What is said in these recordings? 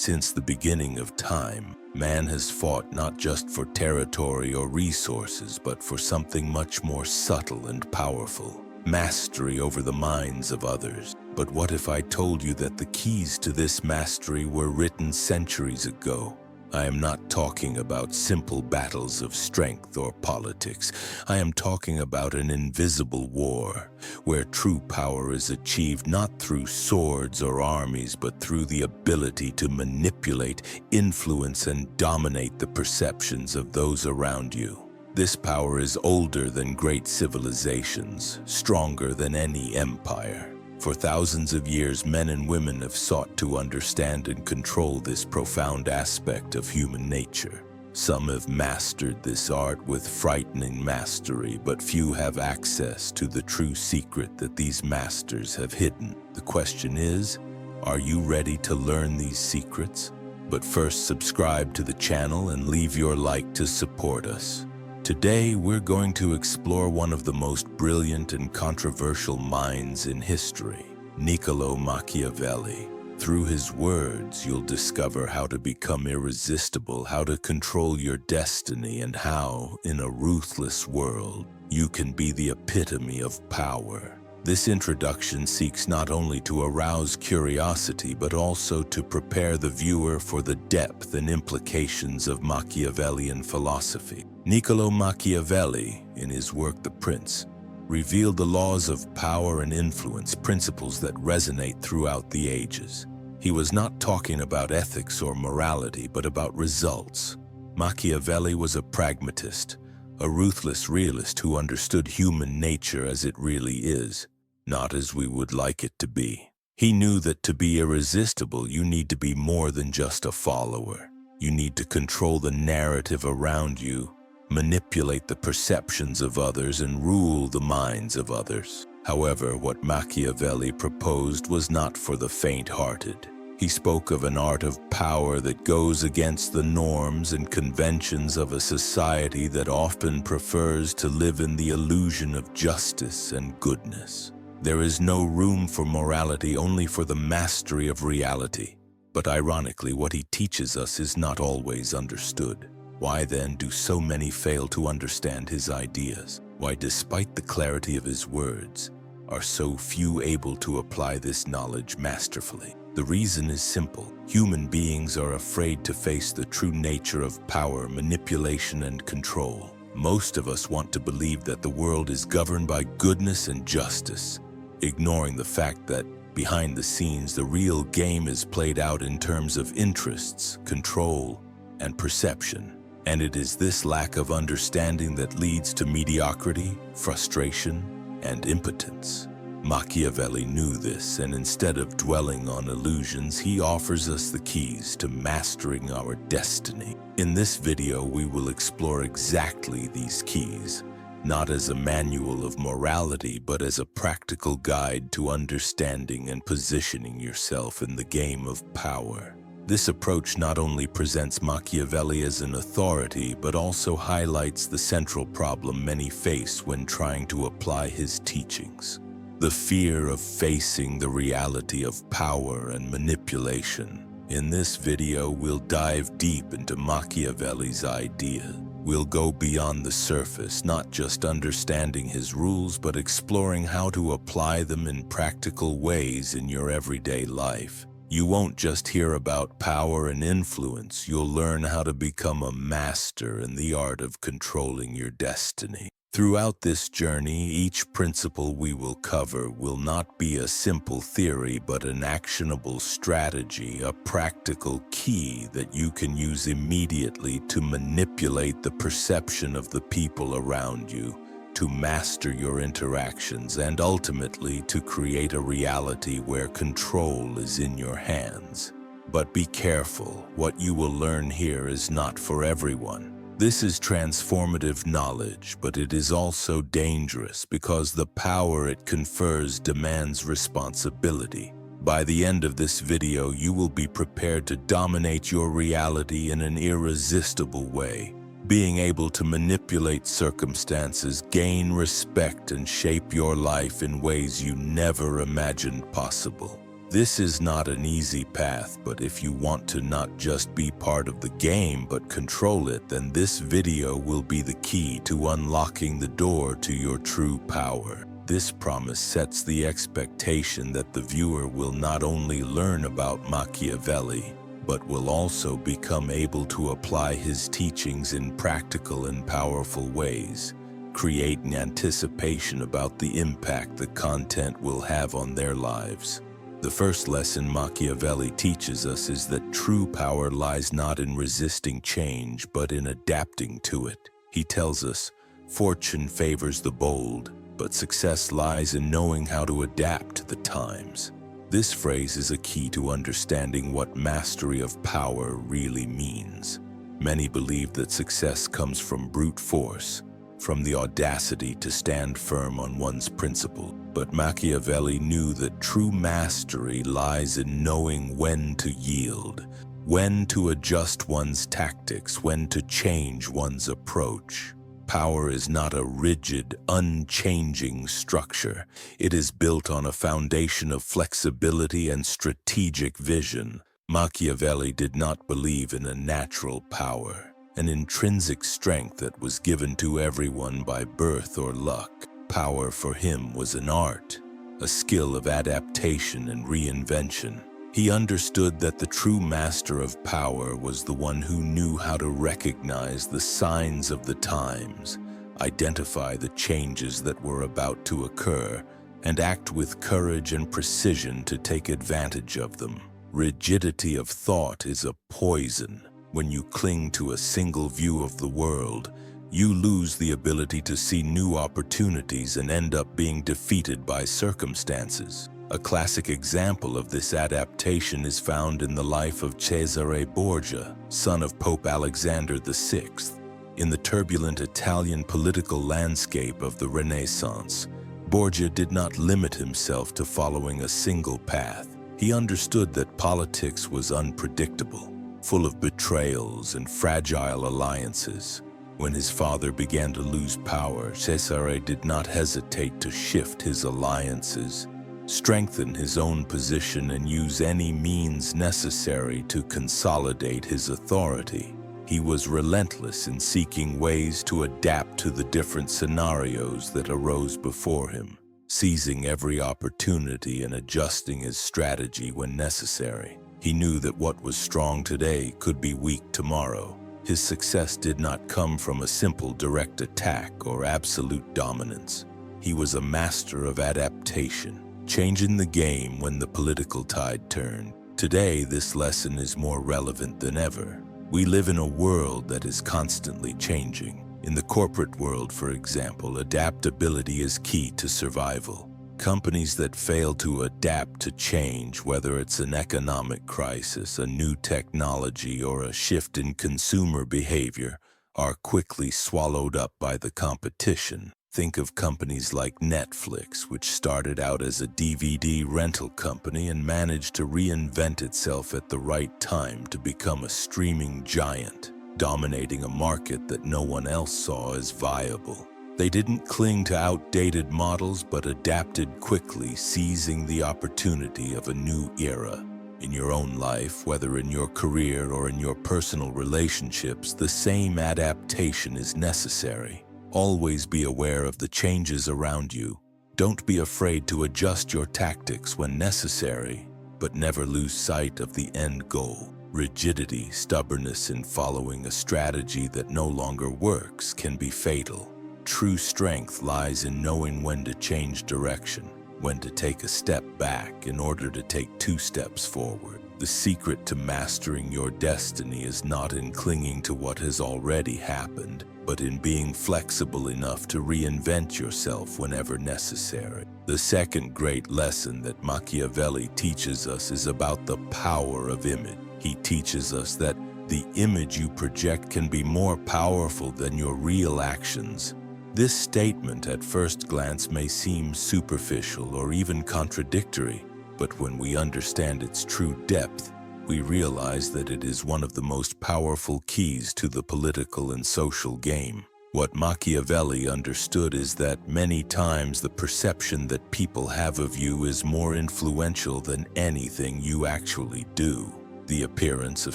Since the beginning of time, man has fought not just for territory or resources, but for something much more subtle and powerful: mastery over the minds of others. But what if I told you that the keys to this mastery were written centuries ago? I am not talking about simple battles of strength or politics. I am talking about an invisible war, where true power is achieved not through swords or armies, but through the ability to manipulate, influence, and dominate the perceptions of those around you. This power is older than great civilizations, stronger than any empire. For thousands of years, men and women have sought to understand and control this profound aspect of human nature. Some have mastered this art with frightening mastery, but few have access to the true secret that these masters have hidden. The question is, are you ready to learn these secrets? But first, subscribe to the channel and leave your like to support us. Today, we're going to explore one of the most brilliant and controversial minds in history, Niccolo Machiavelli. Through his words, you'll discover how to become irresistible, how to control your destiny, and how, in a ruthless world, you can be the epitome of power. This introduction seeks not only to arouse curiosity, but also to prepare the viewer for the depth and implications of Machiavellian philosophy. Niccolo Machiavelli, in his work The Prince, revealed the laws of power and influence, principles that resonate throughout the ages. He was not talking about ethics or morality, but about results. Machiavelli was a pragmatist, a ruthless realist who understood human nature as it really is, not as we would like it to be. He knew that to be irresistible, you need to be more than just a follower. You need to control the narrative around you, manipulate the perceptions of others, and rule the minds of others. However, what Machiavelli proposed was not for the faint-hearted. He spoke of an art of power that goes against the norms and conventions of a society that often prefers to live in the illusion of justice and goodness. There is no room for morality, only for the mastery of reality. But ironically, what he teaches us is not always understood. Why then do so many fail to understand his ideas? Why, despite the clarity of his words, are so few able to apply this knowledge masterfully? The reason is simple. Human beings are afraid to face the true nature of power, manipulation, and control. Most of us want to believe that the world is governed by goodness and justice, ignoring the fact that behind the scenes, the real game is played out in terms of interests, control, and perception. And it is this lack of understanding that leads to mediocrity, frustration, and impotence. Machiavelli knew this, and instead of dwelling on illusions, he offers us the keys to mastering our destiny. In this video, we will explore exactly these keys, not as a manual of morality, but as a practical guide to understanding and positioning yourself in the game of power. This approach not only presents Machiavelli as an authority, but also highlights the central problem many face when trying to apply his teachings: the fear of facing the reality of power and manipulation. In this video, we'll dive deep into Machiavelli's idea. We'll go beyond the surface, not just understanding his rules, but exploring how to apply them in practical ways in your everyday life. You won't just hear about power and influence, you'll learn how to become a master in the art of controlling your destiny. Throughout this journey, each principle we will cover will not be a simple theory, but an actionable strategy, a practical key that you can use immediately to manipulate the perception of the people around you, to master your interactions, and ultimately to create a reality where control is in your hands. But be careful, what you will learn here is not for everyone. This is transformative knowledge, but it is also dangerous because the power it confers demands responsibility. By the end of this video, you will be prepared to dominate your reality in an irresistible way, being able to manipulate circumstances, gain respect, and shape your life in ways you never imagined possible. This is not an easy path, but if you want to not just be part of the game but control it, then this video will be the key to unlocking the door to your true power. This promise sets the expectation that the viewer will not only learn about Machiavelli, but will also become able to apply his teachings in practical and powerful ways, creating anticipation about the impact the content will have on their lives. The first lesson Machiavelli teaches us is that true power lies not in resisting change, but in adapting to it. He tells us, "Fortune favors the bold, but success lies in knowing how to adapt to the times." This phrase is a key to understanding what mastery of power really means. Many believe that success comes from brute force, from the audacity to stand firm on one's principle. But Machiavelli knew that true mastery lies in knowing when to yield, when to adjust one's tactics, when to change one's approach. Power is not a rigid, unchanging structure. It is built on a foundation of flexibility and strategic vision. Machiavelli did not believe in a natural power, an intrinsic strength that was given to everyone by birth or luck. Power for him was an art, a skill of adaptation and reinvention. He understood that the true master of power was the one who knew how to recognize the signs of the times, identify the changes that were about to occur, and act with courage and precision to take advantage of them. Rigidity of thought is a poison. When you cling to a single view of the world, you lose the ability to see new opportunities and end up being defeated by circumstances. A classic example of this adaptation is found in the life of Cesare Borgia, son of Pope Alexander VI. In the turbulent Italian political landscape of the Renaissance, Borgia did not limit himself to following a single path. He understood that politics was unpredictable, full of betrayals and fragile alliances. When his father began to lose power, Cesare did not hesitate to shift his alliances, strengthen his own position, and use any means necessary to consolidate his authority. He was relentless in seeking ways to adapt to the different scenarios that arose before him, seizing every opportunity and adjusting his strategy when necessary. He knew that what was strong today could be weak tomorrow. His success did not come from a simple direct attack or absolute dominance. He was a master of adaptation, changing the game when the political tide turned. Today, this lesson is more relevant than ever. We live in a world that is constantly changing. In the corporate world, for example, adaptability is key to survival. Companies that fail to adapt to change, whether it's an economic crisis, a new technology, or a shift in consumer behavior, are quickly swallowed up by the competition. Think of companies like Netflix, which started out as a DVD rental company and managed to reinvent itself at the right time to become a streaming giant, dominating a market that no one else saw as viable. They didn't cling to outdated models but adapted quickly, seizing the opportunity of a new era. In your own life, whether in your career or in your personal relationships, the same adaptation is necessary. Always be aware of the changes around you. Don't be afraid to adjust your tactics when necessary, but never lose sight of the end goal. Rigidity, stubbornness in following a strategy that no longer works can be fatal. True strength lies in knowing when to change direction, when to take a step back in order to take 2 steps forward. The secret to mastering your destiny is not in clinging to what has already happened, but in being flexible enough to reinvent yourself whenever necessary. The second great lesson that Machiavelli teaches us is about the power of image. He teaches us that the image you project can be more powerful than your real actions. This statement at first glance may seem superficial or even contradictory, but when we understand its true depth, we realize that it is one of the most powerful keys to the political and social game. What Machiavelli understood is that many times the perception that people have of you is more influential than anything you actually do. The appearance of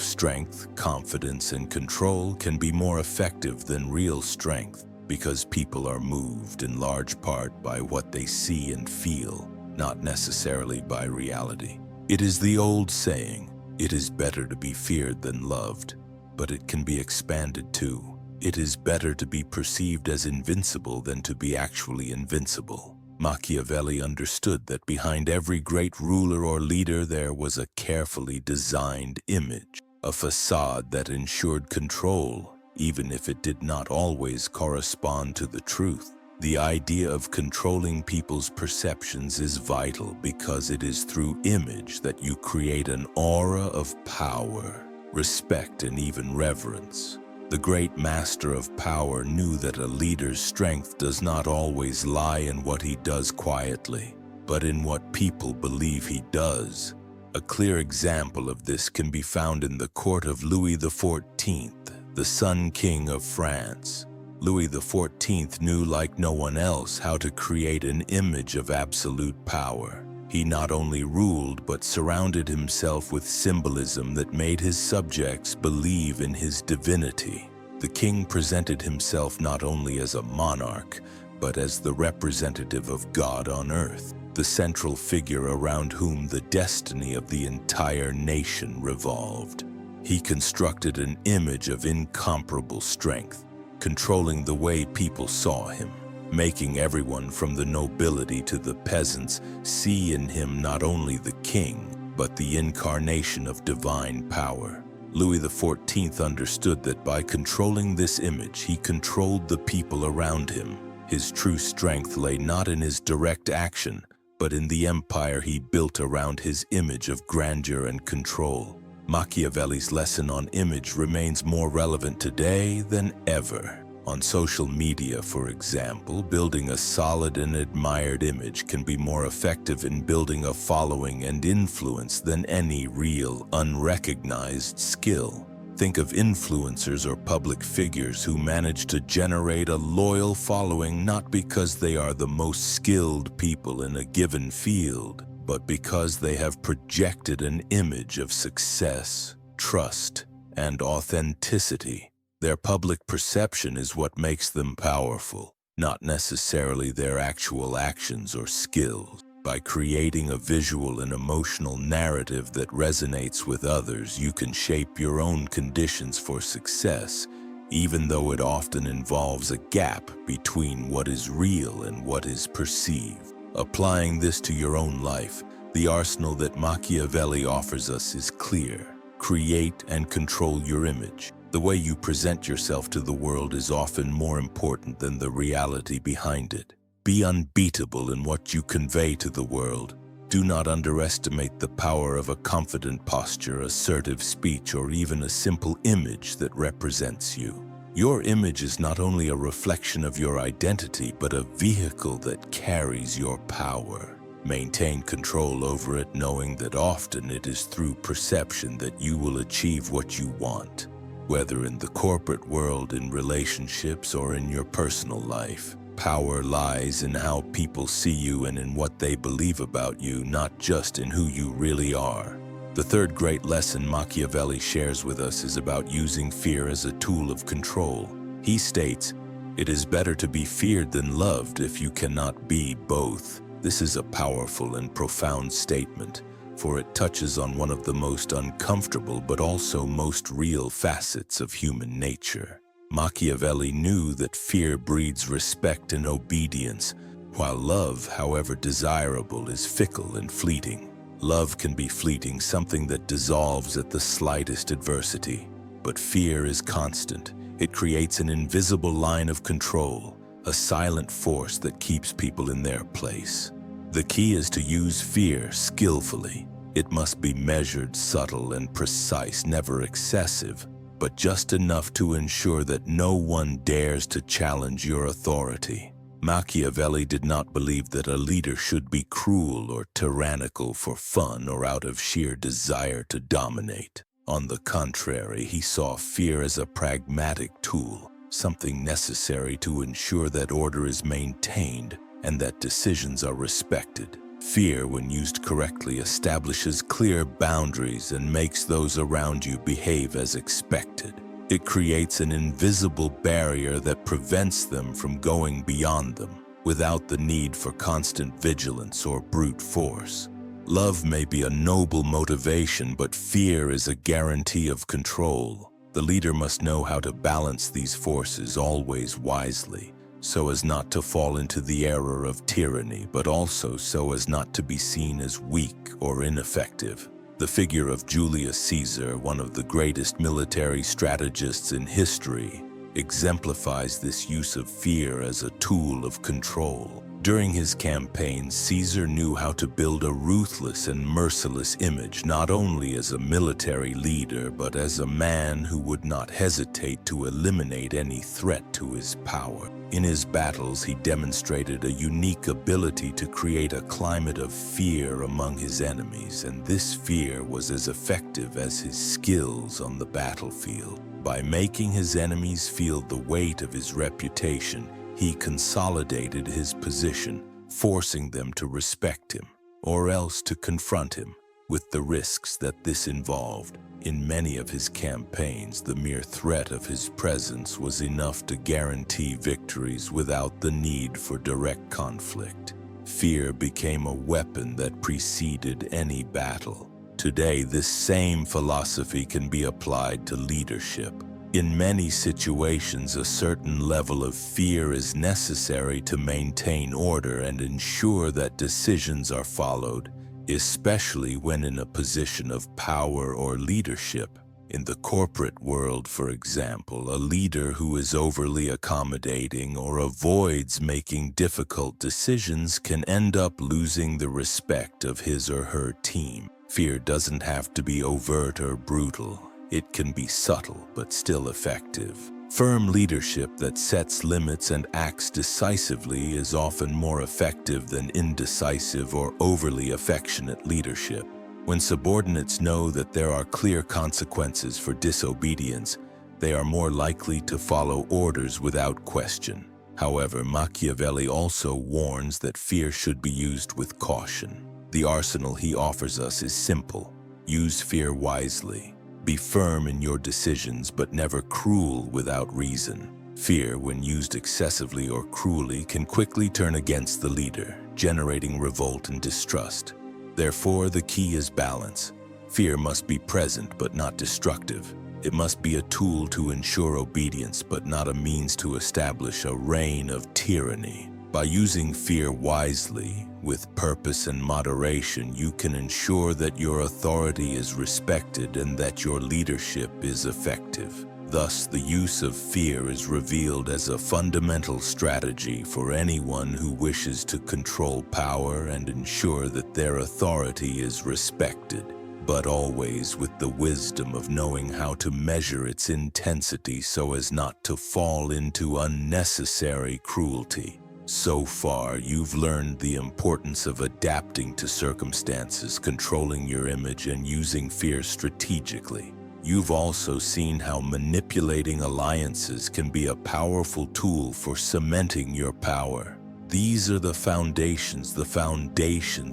strength, confidence, and control can be more effective than real strength because people are moved in large part by what they see and feel, not necessarily by reality. It is the old saying, "It is better to be feared than loved," but it can be expanded to, "It is better to be perceived as invincible than to be actually invincible." Machiavelli understood that behind every great ruler or leader there was a carefully designed image, a facade that ensured control, even if it did not always correspond to the truth. The idea of controlling people's perceptions is vital because it is through image that you create an aura of power, respect, and even reverence. The great master of power knew that a leader's strength does not always lie in what he does quietly, but in what people believe he does. A clear example of this can be found in the court of Louis XIV, the Sun King of France. Louis XIV knew like no one else how to create an image of absolute power. He not only ruled but surrounded himself with symbolism that made his subjects believe in his divinity. The king presented himself not only as a monarch, but as the representative of God on earth, the central figure around whom the destiny of the entire nation revolved. He constructed an image of incomparable strength, controlling the way people saw him, making everyone from the nobility to the peasants see in him not only the king, but the incarnation of divine power. Louis XIV understood that by controlling this image, he controlled the people around him. His true strength lay not in his direct action, but in the empire he built around his image of grandeur and control. Machiavelli's lesson on image remains more relevant today than ever. On social media, for example, building a solid and admired image can be more effective in building a following and influence than any real, unrecognized skill. Think of influencers or public figures who manage to generate a loyal following not because they are the most skilled people in a given field, but because they have projected an image of success, trust, and authenticity. Their public perception is what makes them powerful, not necessarily their actual actions or skills. By creating a visual and emotional narrative that resonates with others, you can shape your own conditions for success, even though it often involves a gap between what is real and what is perceived. Applying this to your own life, the arsenal that Machiavelli offers us is clear. Create and control your image. The way you present yourself to the world is often more important than the reality behind it. Be unbeatable in what you convey to the world. Do not underestimate the power of a confident posture, assertive speech, or even a simple image that represents you. Your image is not only a reflection of your identity, but a vehicle that carries your power. Maintain control over it, knowing that often it is through perception that you will achieve what you want. Whether in the corporate world, in relationships, or in your personal life, power lies in how people see you and in what they believe about you, not just in who you really are. The third great lesson Machiavelli shares with us is about using fear as a tool of control. He states, "It is better to be feared than loved if you cannot be both." This is a powerful and profound statement, for it touches on one of the most uncomfortable but also most real facets of human nature. Machiavelli knew that fear breeds respect and obedience, while love, however desirable, is fickle and fleeting. Love can be fleeting, something that dissolves at the slightest adversity. But fear is constant. It creates an invisible line of control, a silent force that keeps people in their place. The key is to use fear skillfully. It must be measured, subtle, and precise, never excessive, but just enough to ensure that no one dares to challenge your authority. Machiavelli did not believe that a leader should be cruel or tyrannical for fun or out of sheer desire to dominate. On the contrary, he saw fear as a pragmatic tool, something necessary to ensure that order is maintained and that decisions are respected. Fear, when used correctly, establishes clear boundaries and makes those around you behave as expected. It creates an invisible barrier that prevents them from going beyond them, without the need for constant vigilance or brute force. Love may be a noble motivation, but fear is a guarantee of control. The leader must know how to balance these forces, always wisely, so as not to fall into the error of tyranny, but also so as not to be seen as weak or ineffective. The figure of Julius Caesar, one of the greatest military strategists in history, exemplifies this use of fear as a tool of control. During his campaigns, Caesar knew how to build a ruthless and merciless image, not only as a military leader, but as a man who would not hesitate to eliminate any threat to his power. In his battles, he demonstrated a unique ability to create a climate of fear among his enemies, and this fear was as effective as his skills on the battlefield. By making his enemies feel the weight of his reputation, he consolidated his position, forcing them to respect him, or else to confront him, with the risks that this involved. In many of his campaigns, the mere threat of his presence was enough to guarantee victories without the need for direct conflict. Fear became a weapon that preceded any battle. Today, this same philosophy can be applied to leadership. In many situations, a certain level of fear is necessary to maintain order and ensure that decisions are followed, especially when in a position of power or leadership. In the corporate world, for example, a leader who is overly accommodating or avoids making difficult decisions can end up losing the respect of his or her team. Fear doesn't have to be overt or brutal. It can be subtle but still effective. Firm leadership that sets limits and acts decisively is often more effective than indecisive or overly affectionate leadership. When subordinates know that there are clear consequences for disobedience, they are more likely to follow orders without question. However, Machiavelli also warns that fear should be used with caution. The arsenal he offers us is simple. Use fear wisely. Be firm in your decisions, but never cruel without reason. Fear, when used excessively or cruelly, can quickly turn against the leader, generating revolt and distrust. Therefore, the key is balance. Fear must be present but not destructive. It must be a tool to ensure obedience, but not a means to establish a reign of tyranny. By using fear wisely, with purpose and moderation, you can ensure that your authority is respected and that your leadership is effective. Thus, the use of fear is revealed as a fundamental strategy for anyone who wishes to control power and ensure that their authority is respected, but always with the wisdom of knowing how to measure its intensity so as not to fall into unnecessary cruelty. So far, you've learned the importance of adapting to circumstances, controlling your image, and using fear strategically. You've also seen how manipulating alliances can be a powerful tool for cementing your power. These are the foundations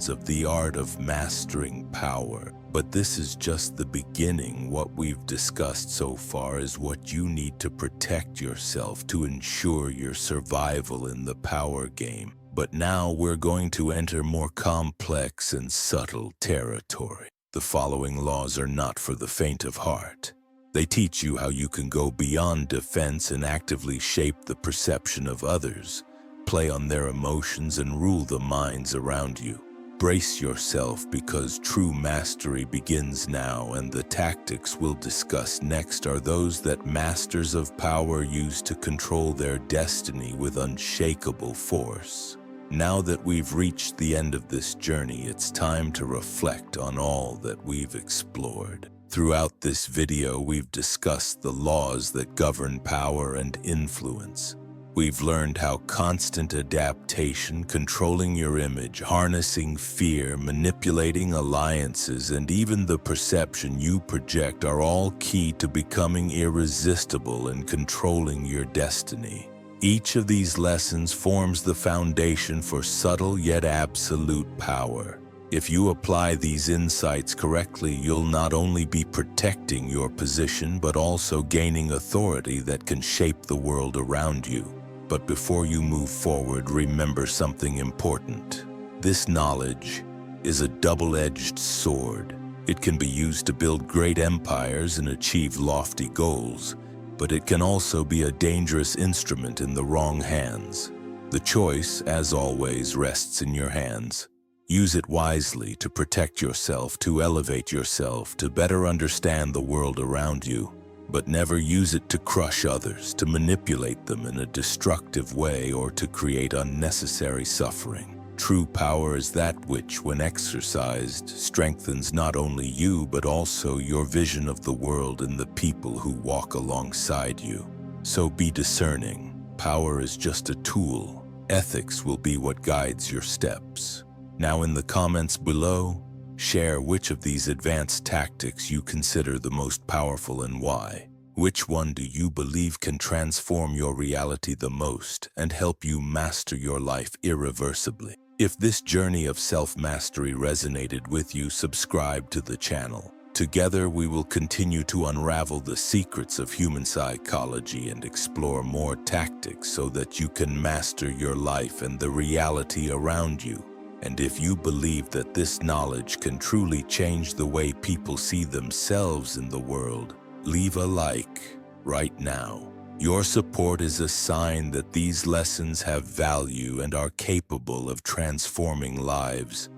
of the art of mastering power. But this is just the beginning. What we've discussed so far is what you need to protect yourself to ensure your survival in the power game. But now we're going to enter more complex and subtle territory. The following laws are not for the faint of heart. They teach you how you can go beyond defense and actively shape the perception of others, play on their emotions, and rule the minds around you. Brace yourself, because true mastery begins now, and the tactics we'll discuss next are those that masters of power use to control their destiny with unshakable force. Now that we've reached the end of this journey, it's time to reflect on all that we've explored. Throughout this video, we've discussed the laws that govern power and influence. We've learned how constant adaptation, controlling your image, harnessing fear, manipulating alliances, and even the perception you project are all key to becoming irresistible and controlling your destiny. Each of these lessons forms the foundation for subtle yet absolute power. If you apply these insights correctly, you'll not only be protecting your position, but also gaining authority that can shape the world around you. But before you move forward, remember something important. This knowledge is a double-edged sword. It can be used to build great empires and achieve lofty goals, but it can also be a dangerous instrument in the wrong hands. The choice, as always, rests in your hands. Use it wisely to protect yourself, to elevate yourself, to better understand the world around you. But never use it to crush others, to manipulate them in a destructive way, or to create unnecessary suffering. True power is that which, when exercised, strengthens not only you, but also your vision of the world and the people who walk alongside you. So be discerning. Power is just a tool. Ethics will be what guides your steps. Now in the comments below, share which of these advanced tactics you consider the most powerful and why. Which one do you believe can transform your reality the most and help you master your life irreversibly? If this journey of self-mastery resonated with you, subscribe to the channel. Together we will continue to unravel the secrets of human psychology and explore more tactics so that you can master your life and the reality around you. And if you believe that this knowledge can truly change the way people see themselves in the world, leave a like right now. Your support is a sign that these lessons have value and are capable of transforming lives.